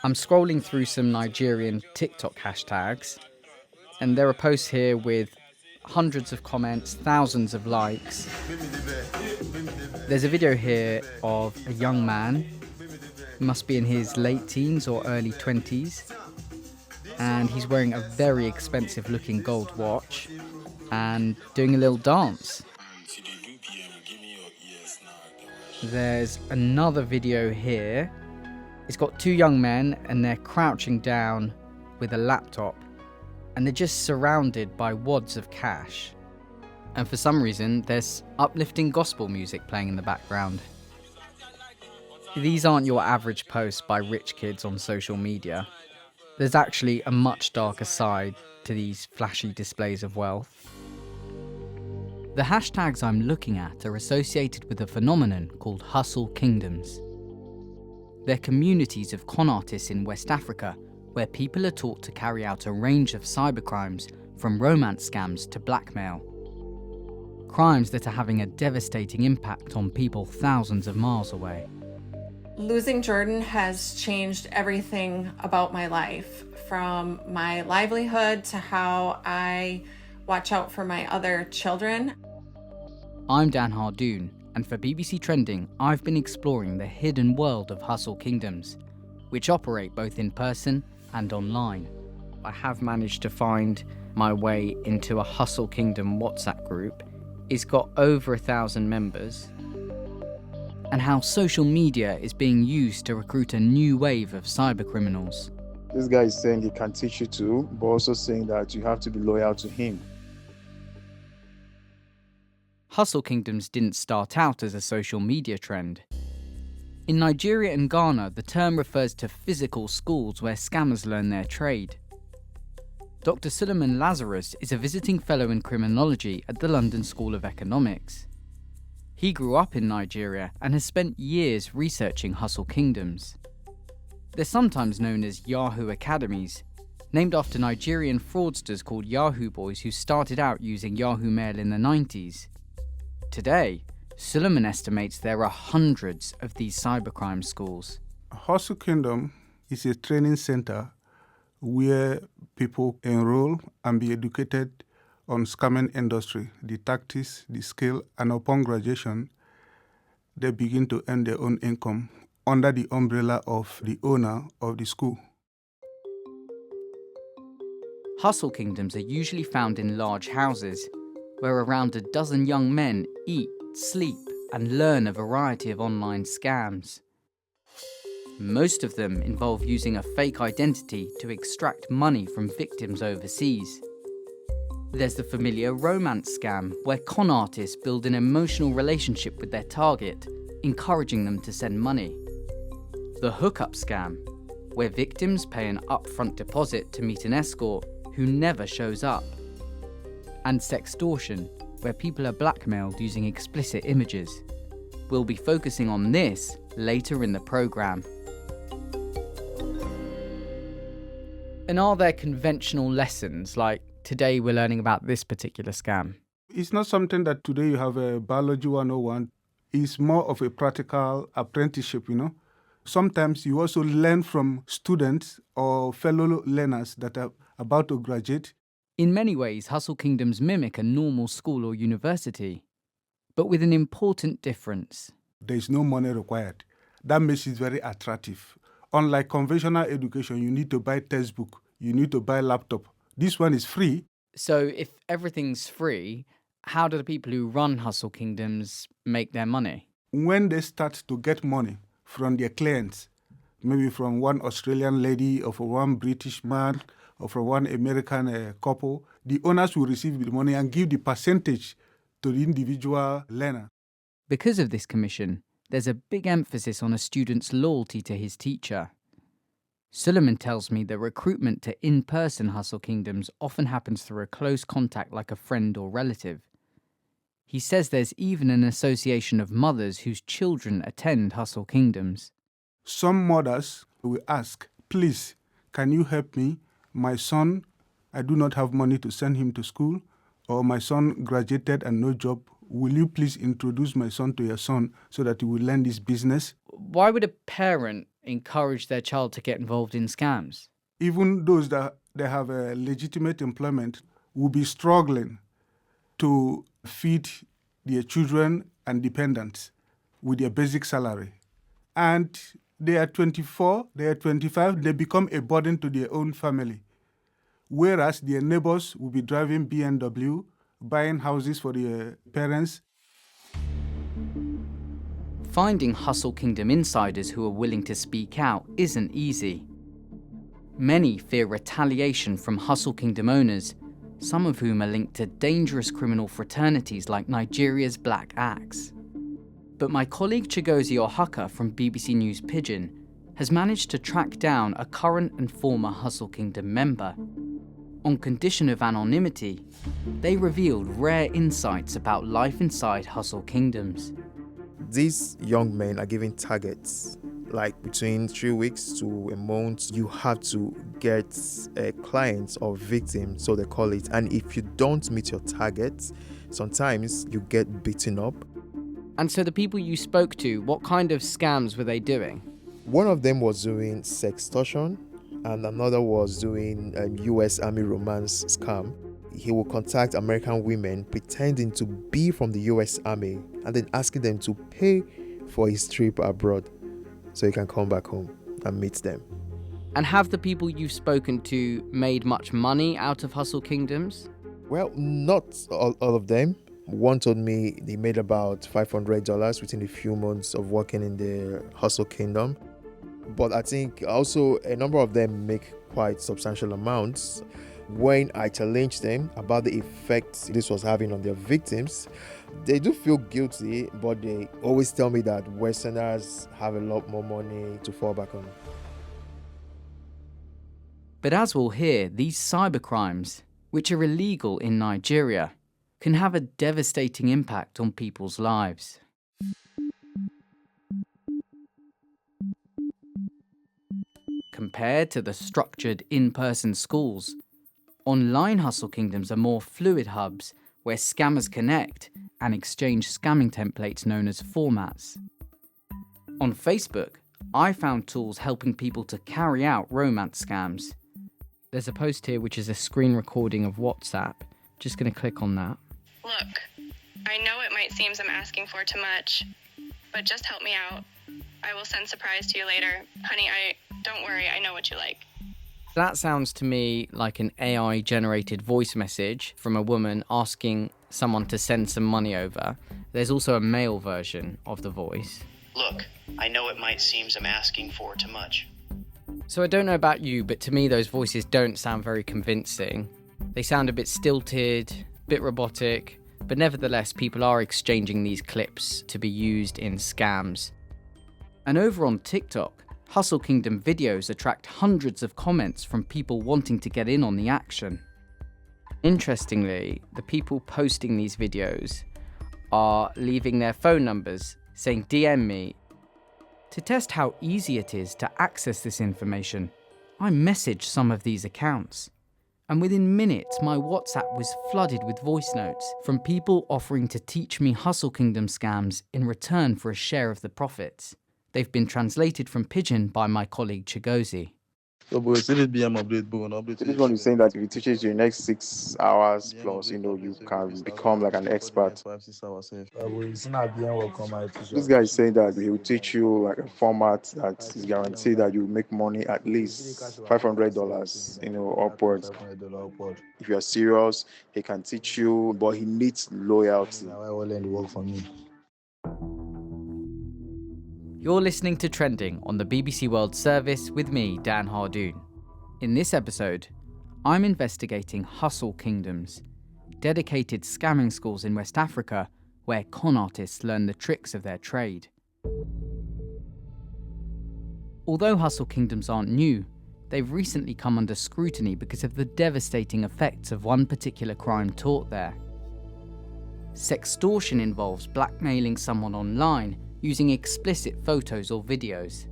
I'm scrolling through some Nigerian TikTok hashtags, and there are posts here with hundreds of comments, thousands of likes. There's a video here of a young man, he must be in his late teens or early 20s, and he's wearing a very expensive looking gold watch and doing a little dance. There's another video here. It's got two young men and they're crouching down with a laptop and they're just surrounded by wads of cash. And for some reason, there's uplifting gospel music playing in the background. These aren't your average posts by rich kids on social media. There's actually a much darker side to these flashy displays of wealth. The hashtags I'm looking at are associated with a phenomenon called hustle kingdoms. They're communities of con artists in West Africa where people are taught to carry out a range of cybercrimes, from romance scams to blackmail. Crimes that are having a devastating impact on people thousands of miles away. Losing Jordan has changed everything about my life, from my livelihood to how I watch out for my other children. I'm Dan Hardoon, and for BBC Trending, I've been exploring the hidden world of hustle kingdoms, which operate both in person and online. I have managed to find my way into a Hustle Kingdom WhatsApp group. It's got over 1,000 members. And how social media is being used to recruit a new wave of cybercriminals. This guy is saying he can teach you to, but also saying that you have to be loyal to him. Hustle Kingdoms didn't start out as a social media trend. In Nigeria and Ghana, the term refers to physical schools where scammers learn their trade. Dr. Suleiman Lazarus is a visiting fellow in criminology at the London School of Economics. He grew up in Nigeria and has spent years researching hustle kingdoms. They're sometimes known as Yahoo academies, named after Nigerian fraudsters called Yahoo boys who started out using Yahoo Mail in the 90s. Today, Suleiman estimates there are hundreds of these cybercrime schools. Hustle Kingdom is a training center where people enroll and be educated on scamming industry, the tactics, the skill, and upon graduation, they begin to earn their own income under the umbrella of the owner of the school. Hustle kingdoms are usually found in large houses, where around a dozen young men eat, sleep, and learn a variety of online scams. Most of them involve using a fake identity to extract money from victims overseas. There's the familiar romance scam, where con artists build an emotional relationship with their target, encouraging them to send money. The hookup scam, where victims pay an upfront deposit to meet an escort who never shows up. And sextortion, where people are blackmailed using explicit images. We'll be focusing on this later in the programme. And are there conventional lessons, like today we're learning about this particular scam? It's not something that today you have a biology 101. It's more of a practical apprenticeship, Sometimes you also learn from students or fellow learners that are about to graduate. In many ways, hustle kingdoms mimic a normal school or university, but with an important difference. There is no money required. That makes it very attractive. Unlike conventional education, you need to buy textbook, you need to buy laptop. This one is free. So if everything's free, how do the people who run hustle kingdoms make their money? When they start to get money from their clients, maybe from one Australian lady or from one British man or from one American couple, the owners will receive the money and give the percentage to the individual learner. Because of this commission, there's a big emphasis on a student's loyalty to his teacher. Suleiman tells me that recruitment to in-person hustle kingdoms often happens through a close contact like a friend or relative. He says there's even an association of mothers whose children attend hustle kingdoms. Some mothers will ask, please, can you help me? My son, I do not have money to send him to school, or my son graduated and no job. will you please introduce my son to your son so that he will learn this business? Why would a parent encourage their child to get involved in scams? Even those that they have a legitimate employment will be struggling to feed their children and dependents with their basic salary. And they are 24, they are 25, they become a burden to their own family. Whereas their neighbors will be driving BMW, buying houses for their parents. Finding Hustle Kingdom insiders who are willing to speak out isn't easy. Many fear retaliation from Hustle Kingdom owners, some of whom are linked to dangerous criminal fraternities like Nigeria's Black Axe. But my colleague Chigozie Ohaka from BBC News Pidgin has managed to track down a current and former Hustle Kingdom member. On condition of anonymity, they revealed rare insights about life inside Hustle Kingdoms. These young men are given targets, like between 3 weeks to a month. You have to get clients or victims, so they call it. And if you don't meet your targets, sometimes you get beaten up. And so the people you spoke to, what kind of scams were they doing? One of them was doing sextortion, and another was doing a US Army romance scam. He will contact American women pretending to be from the US Army and then asking them to pay for his trip abroad so he can come back home and meet them. And have the people you've spoken to made much money out of Hustle Kingdoms? Well, not all of them. One told me they made about $500 within a few months of working in the Hustle Kingdom. But I think also a number of them make quite substantial amounts. When I challenged them about the effect this was having on their victims, they do feel guilty, but they always tell me that Westerners have a lot more money to fall back on. But as we'll hear, these cybercrimes, which are illegal in Nigeria, can have a devastating impact on people's lives. Compared to the structured in-person schools, online Hustle Kingdoms are more fluid hubs where scammers connect and exchange scamming templates known as formats. On Facebook, I found tools helping people to carry out romance scams. There's a post here which is a screen recording of WhatsApp. Just going to click on that. Look, I know it might seem I'm asking for too much, but just help me out. I will send surprise to you later. Honey, don't worry, I know what you like. That sounds to me like an AI-generated voice message from a woman asking someone to send some money over. There's also a male version of the voice. Look, I know it might seem I'm asking for too much. So I don't know about you, but to me those voices don't sound very convincing. They sound a bit stilted, a bit robotic, but nevertheless people are exchanging these clips to be used in scams. And over on TikTok, Hustle Kingdom videos attract hundreds of comments from people wanting to get in on the action. Interestingly, the people posting these videos are leaving their phone numbers, saying DM me. To test how easy it is to access this information, I messaged some of these accounts. And within minutes, my WhatsApp was flooded with voice notes from people offering to teach me Hustle Kingdom scams in return for a share of the profits. They've been translated from Pidgin by my colleague Chigozie. So, this one is saying that if it teaches you the next 6 hours plus, you can become like an expert. This guy is saying that he will teach you like a format that is guaranteed that you make money at least $500, upwards. If you are serious, he can teach you, but he needs loyalty. You're listening to Trending on the BBC World Service with me, Dan Hardoon. In this episode, I'm investigating Hustle Kingdoms, dedicated scamming schools in West Africa where con artists learn the tricks of their trade. Although Hustle Kingdoms aren't new, they've recently come under scrutiny because of the devastating effects of one particular crime taught there. Sextortion involves blackmailing someone online using explicit photos or videos.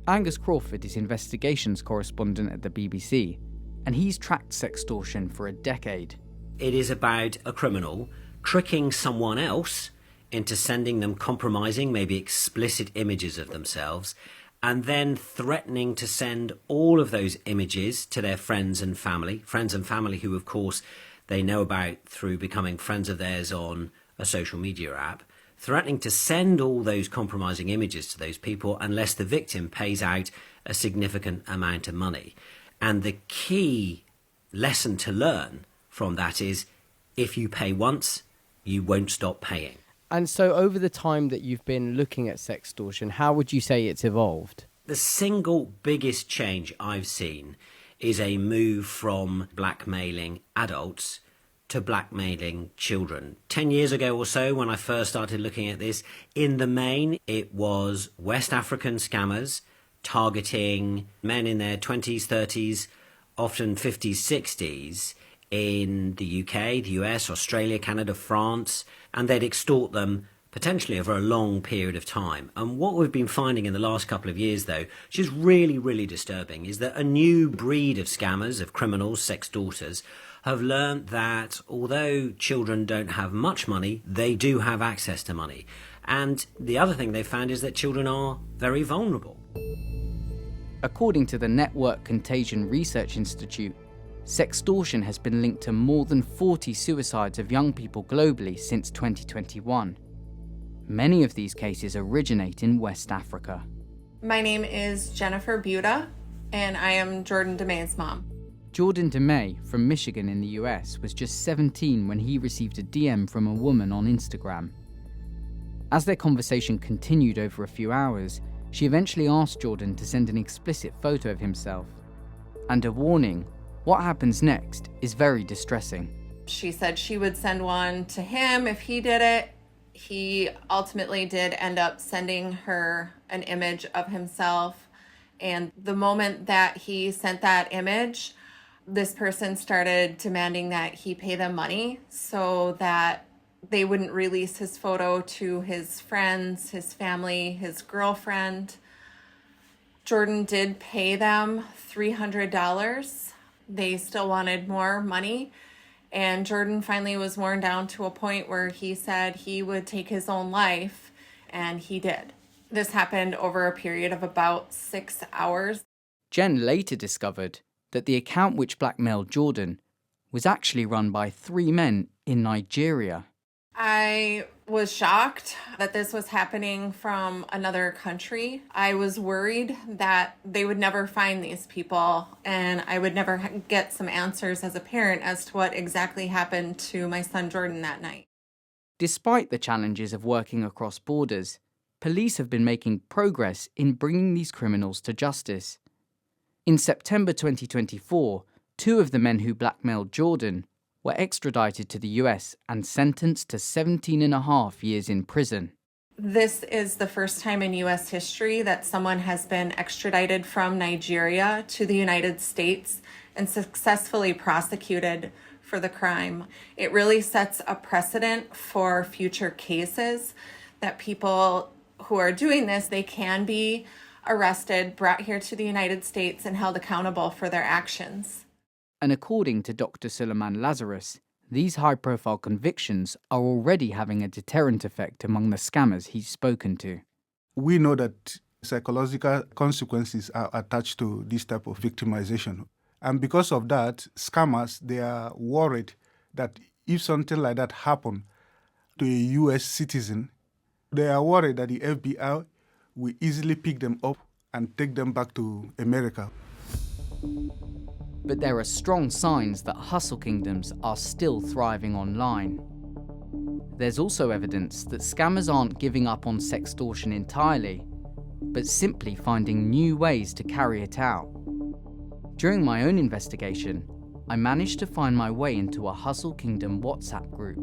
Angus Crawford is investigations correspondent at the BBC, and he's tracked sextortion for a decade. It is about a criminal tricking someone else into sending them compromising, maybe explicit images of themselves, and then threatening to send all of those images to their friends and family who, of course, they know about through becoming friends of theirs on a social media app, threatening to send all those compromising images to those people unless the victim pays out a significant amount of money. And the key lesson to learn from that is, if you pay once, you won't stop paying. And so over the time that you've been looking at sextortion, how would you say it's evolved? The single biggest change I've seen is a move from blackmailing adults to blackmailing children. 10 years ago or so, when I first started looking at this, in the main, it was West African scammers targeting men in their 20s, 30s, often 50s, 60s, in the UK, the US, Australia, Canada, France, and they'd extort them potentially over a long period of time. And what we've been finding in the last couple of years, though, which is really, really disturbing, is that a new breed of scammers, of criminals, sextorters, have learned that although children don't have much money, they do have access to money. And the other thing they've found is that children are very vulnerable. According to the Network Contagion Research Institute, sextortion has been linked to more than 40 suicides of young people globally since 2021. Many of these cases originate in West Africa. My name is Jennifer Buda, and I am Jordan DeMay's mom. Jordan DeMay from Michigan in the US was just 17 when he received a DM from a woman on Instagram. As their conversation continued over a few hours, she eventually asked Jordan to send an explicit photo of himself. And a warning, what happens next is very distressing. She said she would send one to him if he did it. He ultimately did end up sending her an image of himself. And the moment that he sent that image, this person started demanding that he pay them money so that they wouldn't release his photo to his friends, his family, his girlfriend. Jordan did pay them $300. They still wanted more money. And Jordan finally was worn down to a point where he said he would take his own life, and he did. This happened over a period of about 6 hours. Jen later discovered that the account which blackmailed Jordan was actually run by 3 men in Nigeria. I was shocked that this was happening from another country. I was worried that they would never find these people, and I would never get some answers as a parent as to what exactly happened to my son Jordan that night. Despite the challenges of working across borders, police have been making progress in bringing these criminals to justice. In September 2024, 2 of the men who blackmailed Jordan were extradited to the US and sentenced to 17.5 years in prison. This is the first time in US history that someone has been extradited from Nigeria to the United States and successfully prosecuted for the crime. It really sets a precedent for future cases that people who are doing this, they can be arrested, brought here to the United States, and held accountable for their actions. And according to Dr. Suleiman Lazarus, these high-profile convictions are already having a deterrent effect among the scammers he's spoken to. We know that psychological consequences are attached to this type of victimization. And because of that, scammers, they are worried that if something like that happened to a US citizen, they are worried that the FBI will easily pick them up and take them back to America. But there are strong signs that hustle kingdoms are still thriving online. There's also evidence that scammers aren't giving up on sextortion entirely, but simply finding new ways to carry it out. During my own investigation, I managed to find my way into a Hustle Kingdom WhatsApp group.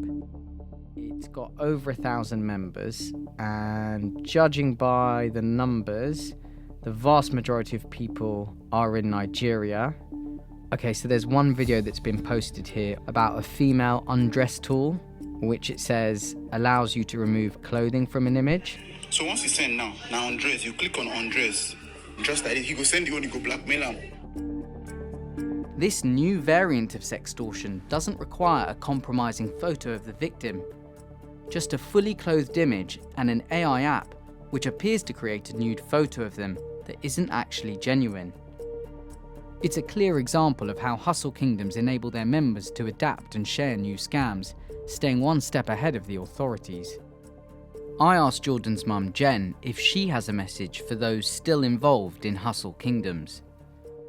It's got over 1,000 members, and judging by the numbers, the vast majority of people are in Nigeria. Okay, so there's one video that's been posted here about a female undress tool, which it says allows you to remove clothing from an image. So once you send now undress, you click on undress. Just like it, he go send you and you go blackmail him. This new variant of sextortion doesn't require a compromising photo of the victim, just a fully clothed image and an AI app which appears to create a nude photo of them that isn't actually genuine. It's a clear example of how hustle kingdoms enable their members to adapt and share new scams, staying one step ahead of the authorities. I asked Jordan's mum Jen if she has a message for those still involved in hustle kingdoms.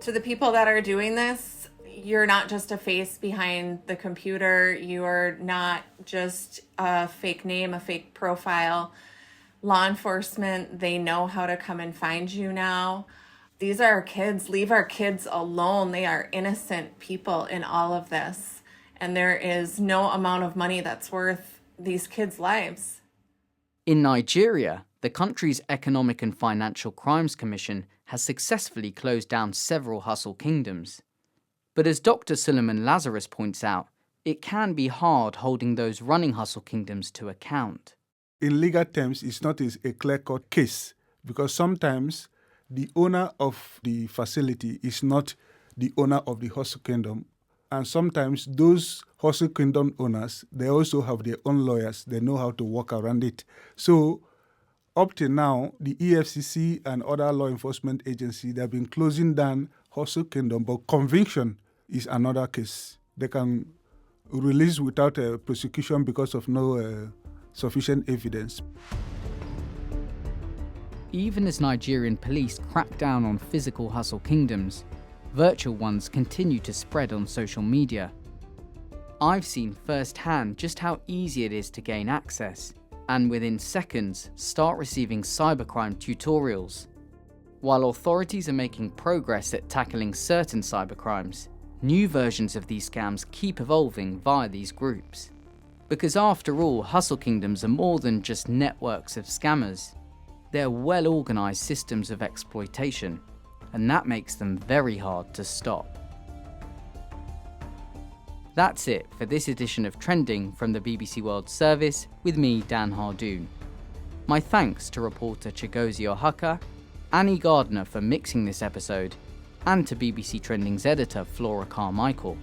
To the people that are doing this, you're not just a face behind the computer. You are not just a fake name, a fake profile. Law enforcement, they know how to come and find you now. These are our kids. Leave our kids alone. They are innocent people in all of this. And there is no amount of money that's worth these kids' lives. In Nigeria, the country's Economic and Financial Crimes Commission has successfully closed down several hustle kingdoms. But as Dr. Suleiman Lazarus points out, it can be hard holding those running hustle kingdoms to account. In legal terms, it's not a clear-cut case because sometimes the owner of the facility is not the owner of the hustle kingdom. And sometimes those hustle kingdom owners, they also have their own lawyers. They know how to work around it. So up till now, the EFCC and other law enforcement agencies, they've been closing down hustle kingdom, but conviction is another case. They can release without a prosecution because of no sufficient evidence. Even as Nigerian police crack down on physical hustle kingdoms, virtual ones continue to spread on social media. I've seen firsthand just how easy it is to gain access, and within seconds start receiving cybercrime tutorials. While authorities are making progress at tackling certain cybercrimes, new versions of these scams keep evolving via these groups. Because after all, hustle kingdoms are more than just networks of scammers. They're well-organised systems of exploitation, and that makes them very hard to stop. That's it for this edition of Trending from the BBC World Service with me, Dan Hardoon. My thanks to reporter Chigozie Ohuka, Annie Gardner for mixing this episode, and to BBC Trending's editor Flora Carmichael.